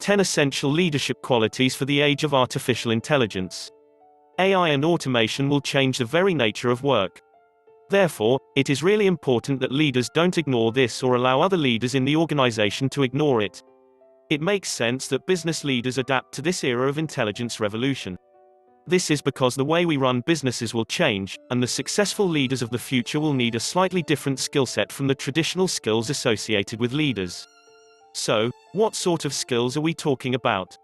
10 Essential Leadership Qualities for the Age of Artificial Intelligence. AI and automation will change the very nature of work. Therefore, it is really important that leaders don't ignore this or allow other leaders in the organization to ignore it. It makes sense that business leaders adapt to this era of intelligence revolution. This is because the way we run businesses will change, and the successful leaders of the future will need a slightly different skill set from the traditional skills associated with leaders. So, what sort of skills are we talking about?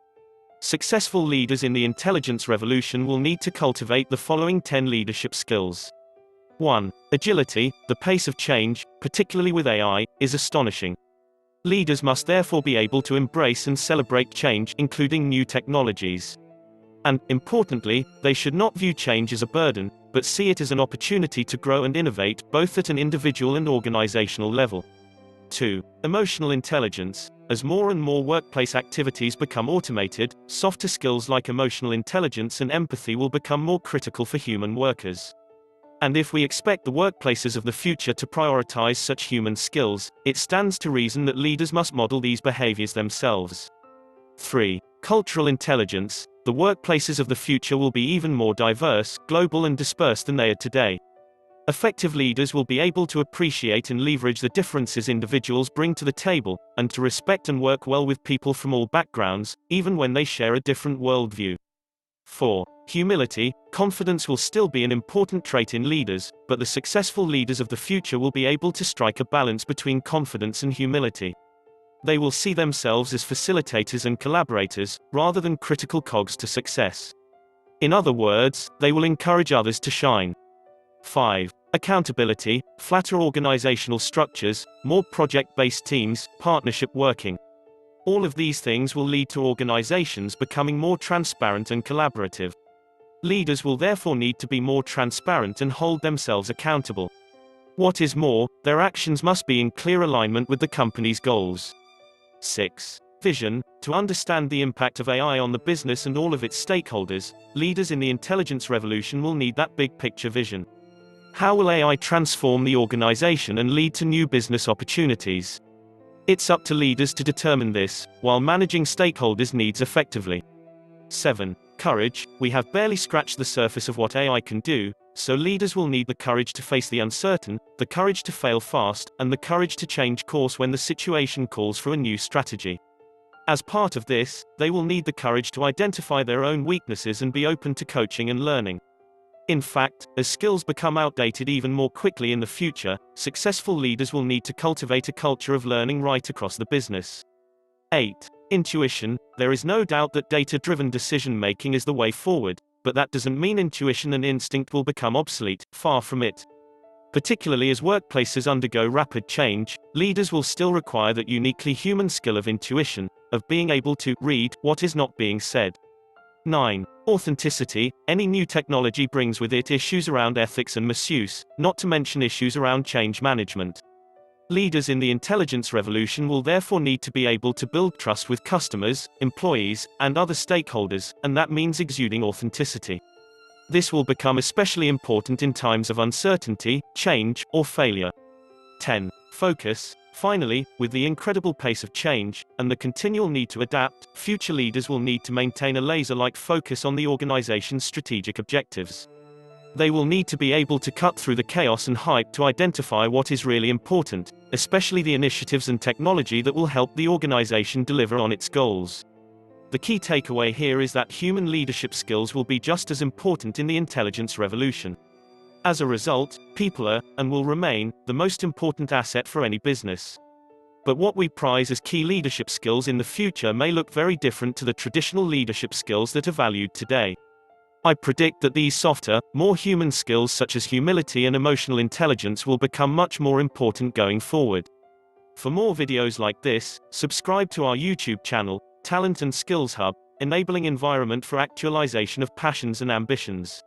Successful leaders in the intelligence revolution will need to cultivate the following 10 leadership skills. 1. Agility. The pace of change, particularly with AI, is astonishing. Leaders must therefore be able to embrace and celebrate change, including new technologies. And, importantly, they should not view change as a burden, but see it as an opportunity to grow and innovate, both at an individual and organizational level. 2. Emotional intelligence. As more and more workplace activities become automated, softer skills like emotional intelligence and empathy will become more critical for human workers. And if we expect the workplaces of the future to prioritize such human skills, it stands to reason that leaders must model these behaviors themselves. 3. Cultural intelligence. The workplaces of the future will be even more diverse, global and dispersed than they are today. Effective leaders will be able to appreciate and leverage the differences individuals bring to the table, and to respect and work well with people from all backgrounds, even when they share a different worldview. 4. Humility. Confidence will still be an important trait in leaders, but the successful leaders of the future will be able to strike a balance between confidence and humility. They will see themselves as facilitators and collaborators, rather than critical cogs to success. In other words, they will encourage others to shine. 5. Accountability. Flatter organizational structures, more project-based teams, partnership working. All of these things will lead to organizations becoming more transparent and collaborative. Leaders will therefore need to be more transparent and hold themselves accountable. What is more, their actions must be in clear alignment with the company's goals. 6. Vision. To understand the impact of AI on the business and all of its stakeholders, leaders in the intelligence revolution will need that big picture vision. How will AI transform the organization and lead to new business opportunities? It's up to leaders to determine this, while managing stakeholders' needs effectively. 7. Courage. We have barely scratched the surface of what AI can do, so leaders will need the courage to face the uncertain, the courage to fail fast, and the courage to change course when the situation calls for a new strategy. As part of this, they will need the courage to identify their own weaknesses and be open to coaching and learning. In fact, as skills become outdated even more quickly in the future, successful leaders will need to cultivate a culture of learning right across the business. 8. Intuition. There is no doubt that data-driven decision-making is the way forward, but that doesn't mean intuition and instinct will become obsolete, far from it. Particularly as workplaces undergo rapid change, leaders will still require that uniquely human skill of intuition, of being able to read what is not being said. 9. Authenticity. Any new technology brings with it issues around ethics and misuse, not to mention issues around change management. Leaders in the intelligence revolution will therefore need to be able to build trust with customers, employees, and other stakeholders, and that means exuding authenticity. This will become especially important in times of uncertainty, change, or failure. 10. Focus. Finally, with the incredible pace of change, and the continual need to adapt, future leaders will need to maintain a laser-like focus on the organization's strategic objectives. They will need to be able to cut through the chaos and hype to identify what is really important, especially the initiatives and technology that will help the organization deliver on its goals. The key takeaway here is that human leadership skills will be just as important in the intelligence revolution. As a result, people are, and will remain, the most important asset for any business. But what we prize as key leadership skills in the future may look very different to the traditional leadership skills that are valued today. I predict that these softer, more human skills such as humility and emotional intelligence will become much more important going forward. For more videos like this, subscribe to our YouTube channel, Talent and Skills Hub, enabling environment for actualization of passions and ambitions.